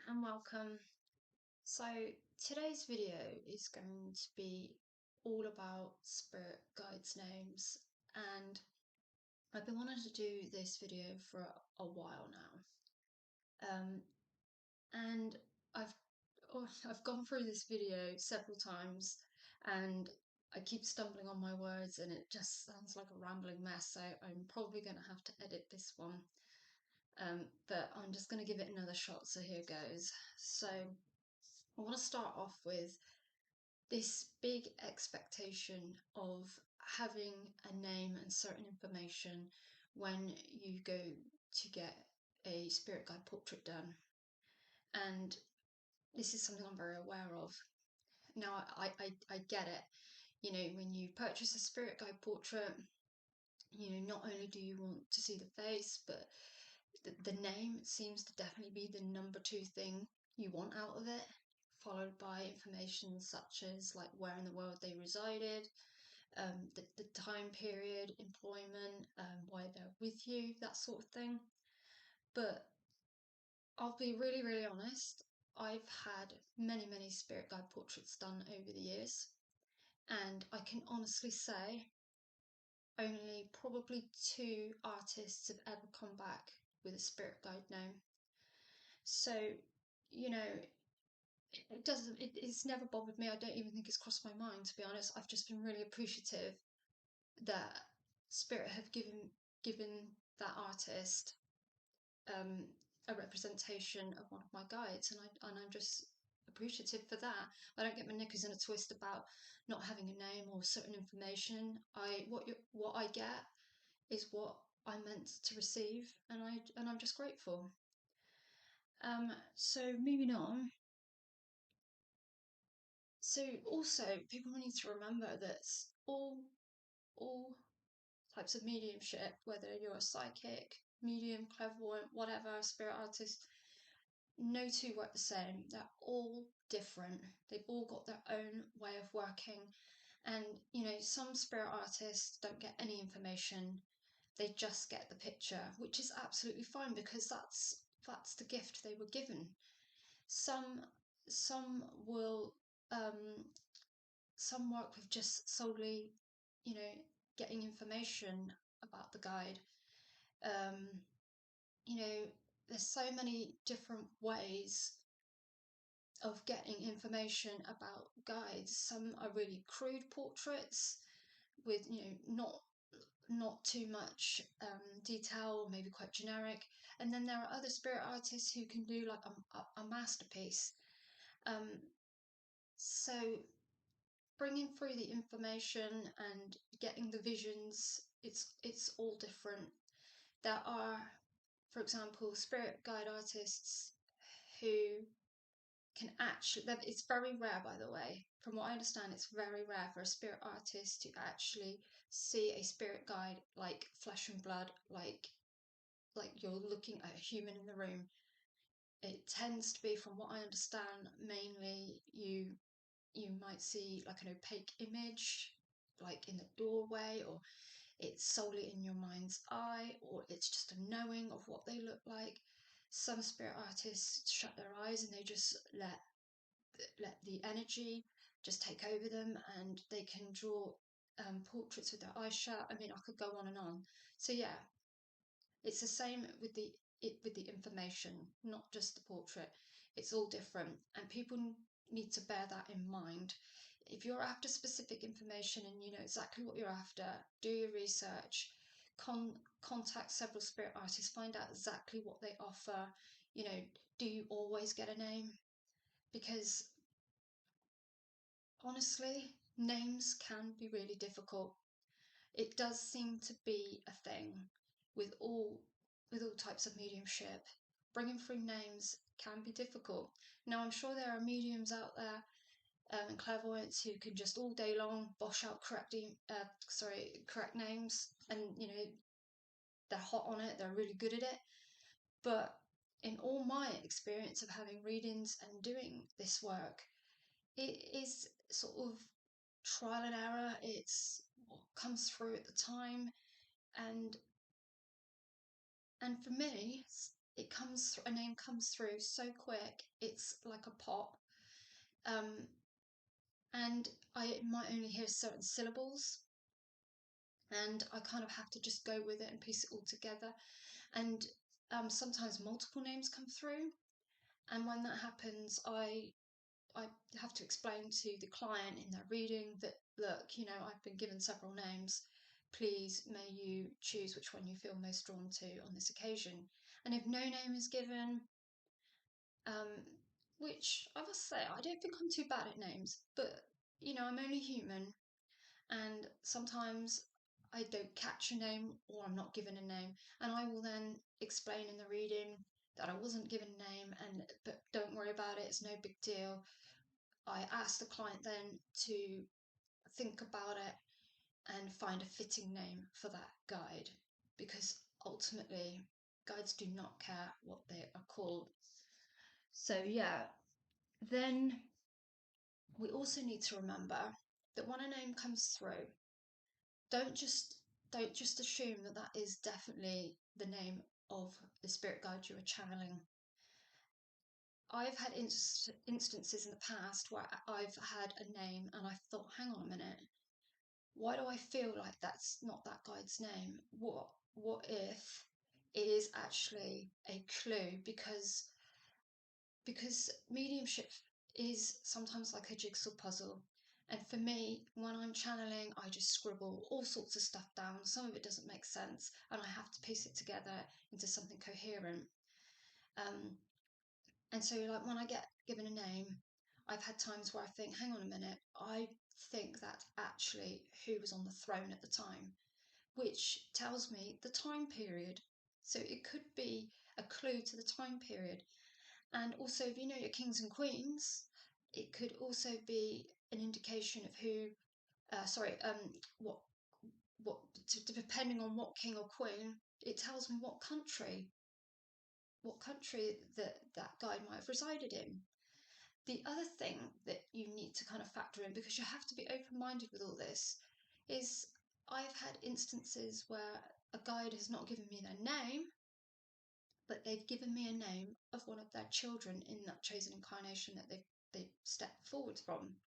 and welcome. So, today's video is going to be all about spirit guides' names, and I've been wanting to do this video for a while now. And I've I've gone through this video several times, and I keep stumbling on my words, and it just sounds like a rambling mess. So I'm probably going to have to edit this one. But I'm just going to give it another shot. So here goes. So I want to start off with this big expectation of having a name and certain information when you go to get a spirit guide portrait done. And this is something I'm very aware of. Now, I get it. You know, when you purchase a spirit guide portrait, you know, not only do you want to see the face, but the name seems to definitely be the number two thing you want out of it, followed by information such as like where in the world they resided, the time period, employment, why they're with you, that sort of thing. But I'll be really, really honest. I've had many spirit guide portraits done over the years, and I can honestly say only probably two artists have ever come back with a spirit guide name. So, you know, it's never bothered me. I don't even think it's crossed my mind, to be honest. I've just been really appreciative that Spirit have given that artist um, a representation of one of my guides, and I'm just appreciative for that. I don't get my knickers in a twist about not having a name or certain information. What I get is what I meant to receive, and I'm just grateful. So moving on. So also people need to remember that all types of mediumship, whether you're a psychic, medium, clairvoyant, whatever, spirit artist, no two work the same. They're all different. They've all got their own way of working. And you know, some spirit artists don't get any information. They just get the picture, which is absolutely fine because that's the gift they were given. Some will some work with just solely, you know, getting information about the guide. You know, there's so many different ways of getting information about guides. Some are really crude portraits with, you know, not too much detail, maybe quite generic. And then there are other spirit artists who can do like a masterpiece. So bringing through the information and getting the visions, it's all different. There are, for example, spirit guide artists who can actually, it's very rare, by the way, from what I understand, it's very rare for a spirit artist to actually see a spirit guide like flesh and blood, like you're looking at a human in the room. It tends to be, from what I understand, mainly you might see like an opaque image like in the doorway, or it's solely in your mind's eye, or it's just a knowing of what they look like. Some spirit artists shut their eyes and they just let the energy just take over them, and they can draw portraits with their eyes shut. I mean, I could go on and on. So yeah, it's the same with the information, not just the portrait. It's all different, and people need to bear that in mind. If you're after specific information and you know exactly what you're after, do your research, contact several spirit artists, find out exactly what they offer. You know, do you always get a name? Because honestly, names can be really difficult. It does seem to be a thing with all types of mediumship. Bringing through names can be difficult. Now, I'm sure there are mediums out there and clairvoyants who can just all day long bosh out correct names, and you know, they're hot on it, they're really good at it. But in all my experience of having readings and doing this work, it is sort of trial and error. It's what comes through at the time, and for me, a name comes through so quick, it's like a pop. And I might only hear certain syllables, and I kind of have to just go with it and piece it all together. And sometimes multiple names come through, and when that happens, I have to explain to the client in their reading that, look, I've been given several names. Please, may you choose which one you feel most drawn to on this occasion. And if no name is given, which I must say, I don't think I'm too bad at names, but I'm only human, and sometimes I don't catch a name or I'm not given a name, and I will then explain in the reading that I wasn't given a name, but don't worry about it, it's no big deal. I ask the client then to think about it and find a fitting name for that guide, because ultimately guides do not care what they are called. So yeah, then we also need to remember that when a name comes through, don't just assume that that is definitely the name of the spirit guide you are channeling. I've had instances in the past where I've had a name and I've thought, hang on a minute, why do I feel like that's not that guide's name? What if it is actually a clue? Because mediumship is sometimes like a jigsaw puzzle. And for me, when I'm channeling, I just scribble all sorts of stuff down. Some of it doesn't make sense, and I have to piece it together into something coherent. And so, like, when I get given a name, I've had times where I think, hang on a minute, I think that's actually who was on the throne at the time, which tells me the time period. So it could be a clue to the time period. And also, if you know your kings and queens, it could also be an indication of who, what, depending on what king or queen, it tells me what country that guide might have resided in. The other thing that you need to kind of factor in, because you have to be open-minded with all this, is I've had instances where a guide has not given me their name, but they've given me a name of one of their children in that chosen incarnation that they've stepped forward from.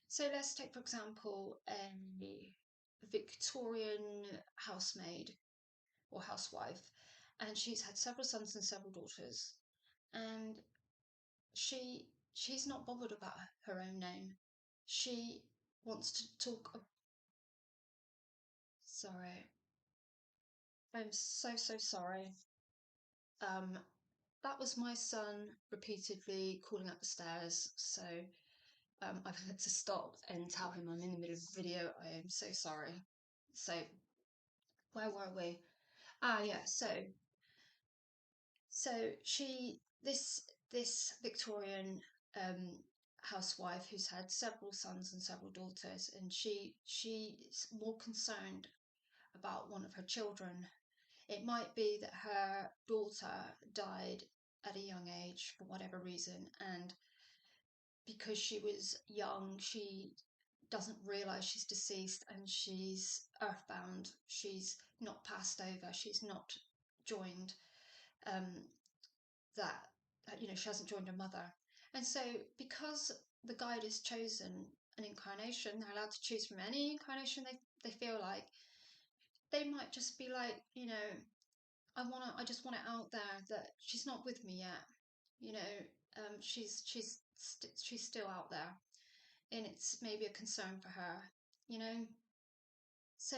So let's take, for example, a Victorian housemaid or housewife, and she's had several sons and several daughters, and she's not bothered about her own name. She wants to talk. Sorry, I'm so sorry. Um, that was my son repeatedly calling up the stairs, so I've had to stop and tell him I'm in the middle of the video. I am so sorry. So, where were we? Yeah. So this Victorian housewife who's had several sons and several daughters, and she's more concerned about one of her children. It might be that her daughter died at a young age for whatever reason, and because she was young, she doesn't realize she's deceased and she's earthbound. She's not passed over. She's not joined. Um, that she hasn't joined her mother, and so because the guide has chosen an incarnation, they're allowed to choose from any incarnation they feel like. They might just be like, I just want it out there that she's not with me yet. She's still out there, and it's maybe a concern for her. You know, so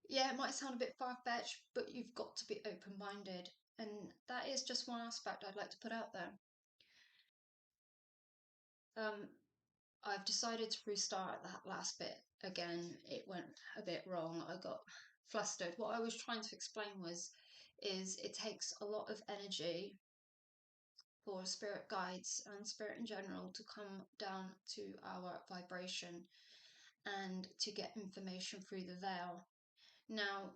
yeah, it might sound a bit far-fetched, but you've got to be open-minded, and that is just one aspect I'd like to put out there. I've decided to restart that last bit again. It went a bit wrong. I got flustered. What I was trying to explain is it takes a lot of energy for spirit guides and spirit in general to come down to our vibration and to get information through the veil. Now,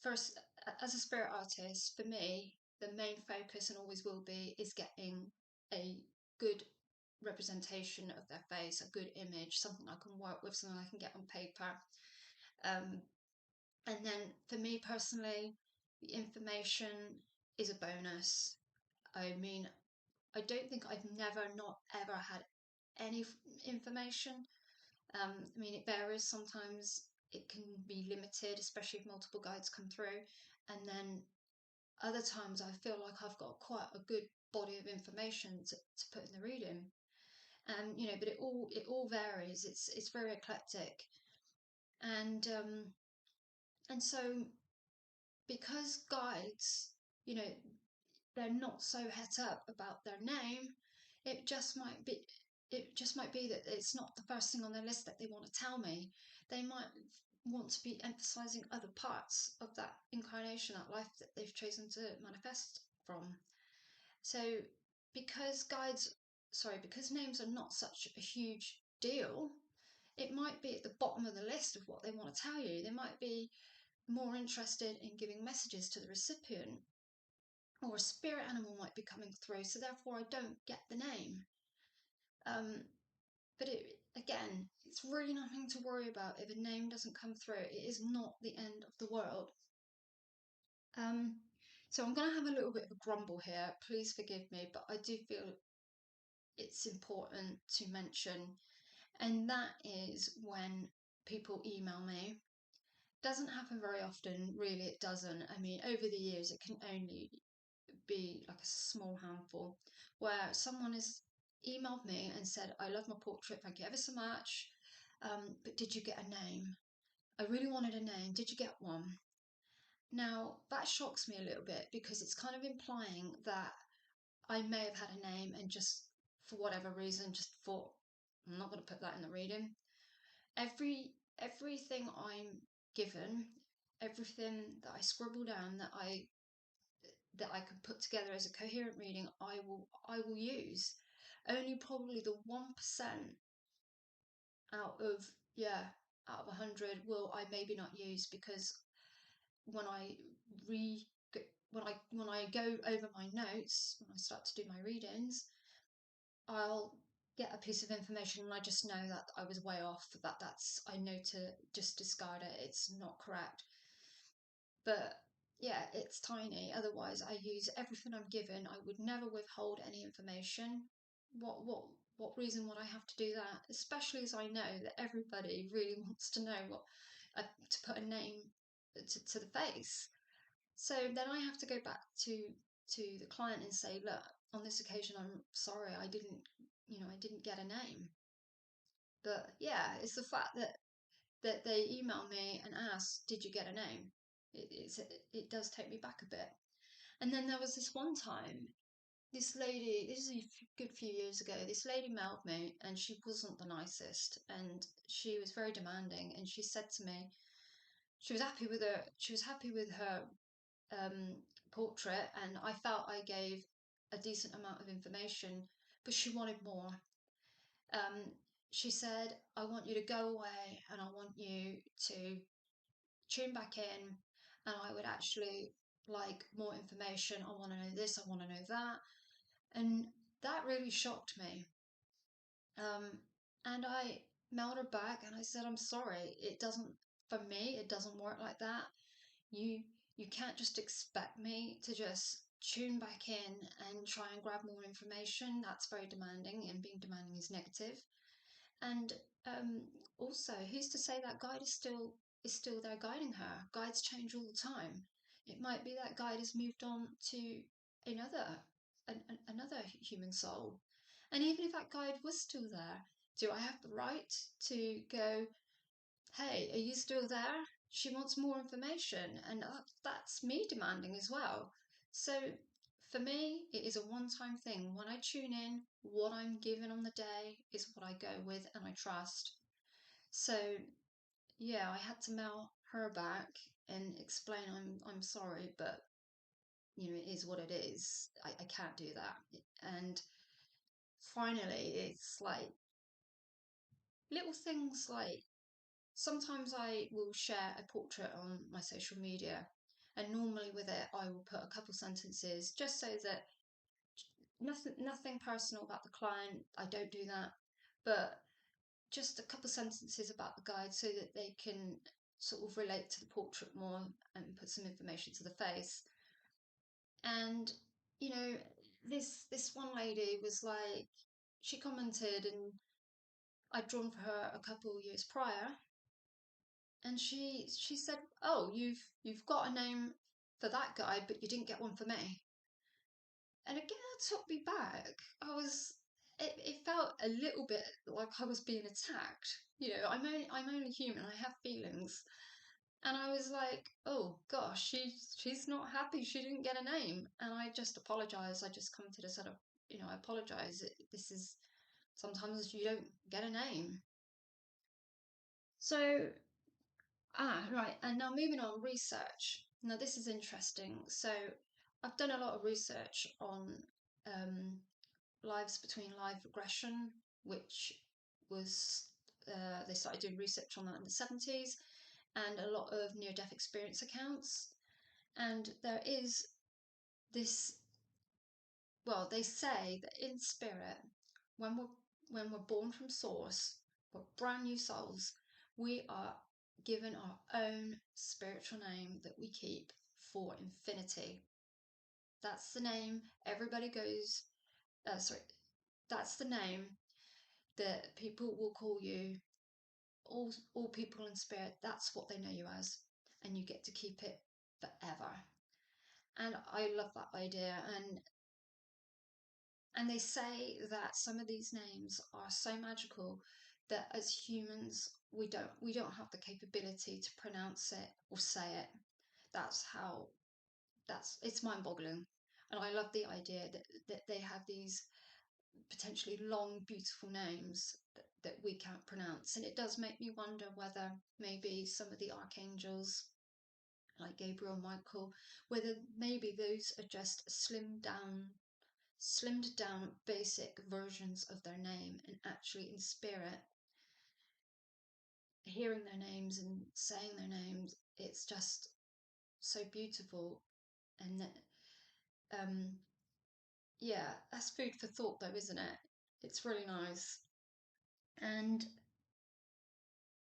first, as a spirit artist, for me, the main focus, and always will be, is getting a good representation of their face, a good image, something I can work with, something I can get on paper. And then for me personally, the information is a bonus. I mean, I don't think I've not ever had any information. I mean, it varies. Sometimes it can be limited, especially if multiple guides come through. And then other times I feel like I've got quite a good body of information to put in the reading. You know, but it all varies. It's very eclectic. And so because guides, you know, they're not so het up about their name, it just might be that it's not the first thing on their list that they want to tell me. They might want to be emphasizing other parts of that incarnation, that life that they've chosen to manifest from. So because because names are not such a huge deal, it might be at the bottom of the list of what they want to tell you. They might be more interested in giving messages to the recipient, or a spirit animal might be coming through, so therefore I don't get the name. But again, it's really nothing to worry about if a name doesn't come through. It is not the end of the world. So I'm going to have a little bit of a grumble here. Please forgive me, but I do feel it's important to mention, and that is when people email me. Doesn't happen very often, really. It doesn't. I mean, over the years, it can only be like a small handful, where someone has emailed me and said, I love my portrait, thank you ever so much, but did you get a name? I really wanted a name, did you get one? Now that shocks me a little bit, because it's kind of implying that I may have had a name and just for whatever reason just thought, I'm not going to put that in the reading. Everything I'm given, everything that I scribble down, that I can put together as a coherent reading, I will use. Only probably the 1% out of 100 will I maybe not use, because when I when I go over my notes, when I start to do my readings, I'll get a piece of information and I just know that I was way off, I know to just discard it, it's not correct. But yeah, it's tiny. Otherwise, I use everything I'm given. I would never withhold any information. What reason would I have to do that? Especially as I know that everybody really wants to know what to put a name to the face. So then I have to go back to the client and say, look, on this occasion, I'm sorry, I didn't get a name. But yeah, it's the fact that they email me and ask, did you get a name? It does take me back a bit. And then there was this one time, this lady, this is a good few years ago, this lady mailed me and she wasn't the nicest, and she was very demanding, and she said to me she was happy with her portrait, and I felt I gave a decent amount of information, but she wanted more. Um, she said, I want you to go away and I want you to tune back in, and I would actually like more information. I want to know this, I want to know that. And that really shocked me. And I mailed her back and I said, I'm sorry, for me, it doesn't work like that. You, you can't just expect me to just tune back in and try and grab more information. That's very demanding, and being demanding is negative. And also, who's to say that guide is still there guiding her? Guides change all the time. It might be that guide has moved on to another human soul. And even if that guide was still there, do I have the right to go, hey, are you still there? She wants more information, and that's me demanding as well. So for me, it is a one-time thing. When I tune in, what I'm given on the day is what I go with and I trust. So yeah, I had to mail her back and explain I'm sorry, but it is what it is. I can't do that. And finally, it's like little things like, sometimes I will share a portrait on my social media, and normally with it I will put a couple sentences just so that nothing personal about the client. I don't do that, but just a couple sentences about the guide so that they can sort of relate to the portrait more and put some information to the face. And you know, this one lady was like, she commented, and I'd drawn for her a couple of years prior, and she said, "Oh, you've got a name for that guy, but you didn't get one for me." And again, that took me back. It felt a little bit like I was being attacked. You know, I'm only human. I have feelings, and I was like, oh gosh, she's not happy. She didn't get a name, and I just apologized. I just commented, I said, I apologize. This is, sometimes you don't get a name. So right, and now moving on, research. Now this is interesting. So I've done a lot of research on um, lives between live regression, which was they started doing research on that in the 70s, and a lot of near-death experience accounts. And there is this, well, they say that in spirit, when we're born from source, we're brand new souls, we are given our own spiritual name that we keep for infinity. That's the name everybody goes, sorry, that's the name that people will call you, all people in spirit, that's what they know you as, and you get to keep it forever. And I love that idea. And they say that some of these names are so magical that as humans we don't have the capability to pronounce it or say it. That's how, it's mind-boggling. And I love the idea that they have these potentially long, beautiful names that we can't pronounce. And it does make me wonder whether maybe some of the archangels, like Gabriel and Michael, whether maybe those are just slimmed down basic versions of their name, and actually in spirit, hearing their names and saying their names, it's just so beautiful. And yeah, that's food for thought though, isn't it? It's really nice. And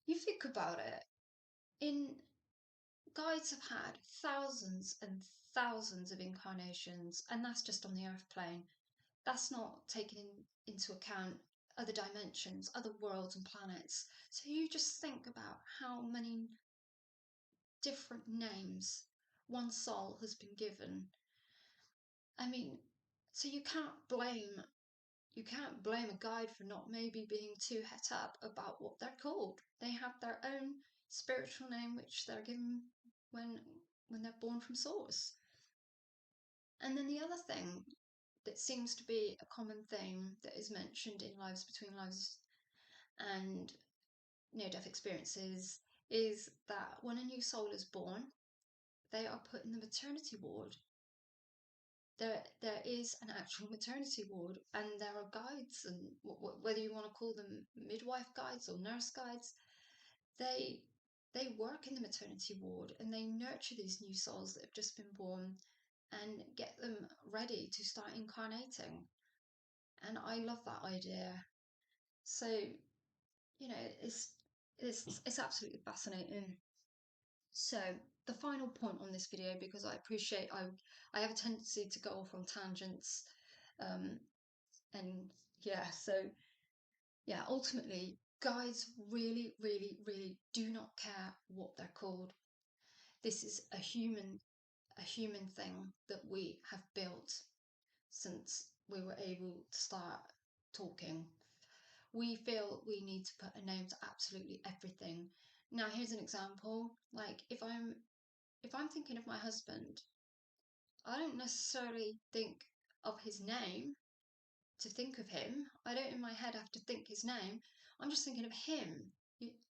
you think about it, in guides have had thousands and thousands of incarnations, and that's just on the earth plane. That's not taking into account other dimensions, other worlds and planets. So you just think about how many different names one soul has been given. I mean, so you can't blame a guide for not maybe being too het up about what they're called. They have their own spiritual name which they're given when they're born from source. And then the other thing that seems to be a common theme that is mentioned in Lives Between Lives and near-death experiences is that when a new soul is born, they are put in the maternity ward. There is an actual maternity ward, and there are guides, and whether you want to call them midwife guides or nurse guides, they work in the maternity ward, and they nurture these new souls that have just been born and get them ready to start incarnating. And I love that idea. So, it's absolutely fascinating. So the final point on this video, because I appreciate I have a tendency to go off on tangents, um, and yeah, so yeah, ultimately, guides really, really, really do not care what they're called. This is a human thing that we have built since we were able to start talking. We feel we need to put a name to absolutely everything. Now, here's an example. Like if I'm thinking of my husband, I don't necessarily think of his name to think of him. I don't in my head have to think his name. I'm just thinking of him.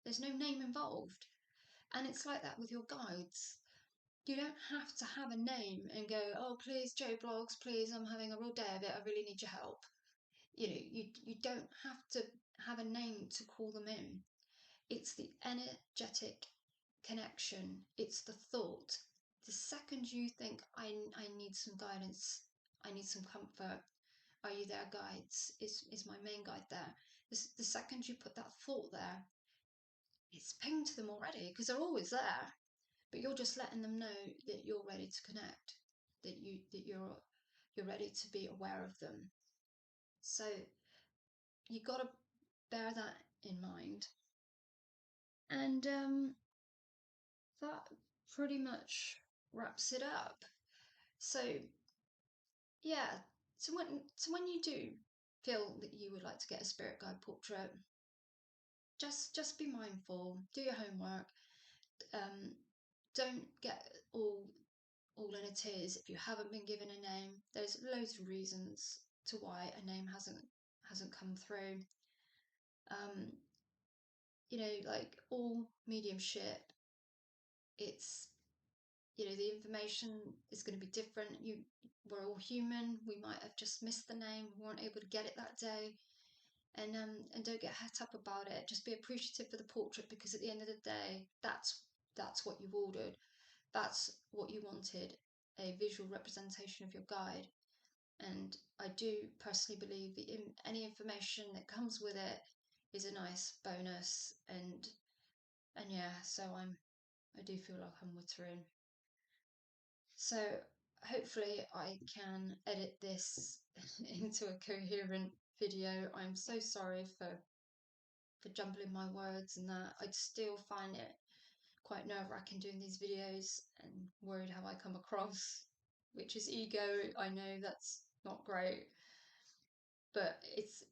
There's no name involved. And it's like that with your guides. You don't have to have a name and go, oh, please, Joe Blogs, please, I'm having a real day of it. I really need your help. You don't have to have a name to call them in. It's the energetic connection. It's the thought. The second you think, I need some guidance, I need some comfort, are you there, guides? Is my main guide there? The second you put that thought there, it's pinged to them already, because they're always there, but you're just letting them know that you're ready to connect, you're ready to be aware of them. So you got to bear that in mind. And that pretty much wraps it up. So yeah, so when you do feel that you would like to get a spirit guide portrait, just be mindful, do your homework. Don't get all in a tears if you haven't been given a name. There's loads of reasons to why a name hasn't come through. Um, like all mediumship, it's the information is going to be different. We're all human. We might have just missed the name. We weren't able to get it that day, and don't get het up about it. Just be appreciative for the portrait, because at the end of the day, that's what you've ordered. That's what you wanted, a visual representation of your guide. And I do personally believe that any information that comes with it is a nice bonus. And yeah, so I do feel like I'm wittering. So hopefully I can edit this into a coherent video. I'm so sorry for jumbling my words and that. I still find it quite nerve-wracking doing these videos and worried how I come across, which is ego. I know that's not great, but it's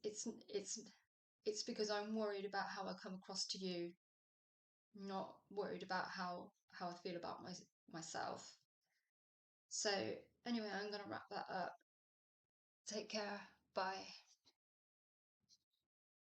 because I'm worried about how I come across to you, not worried about how I feel about myself. So anyway, I'm gonna wrap that up. Take care. Bye.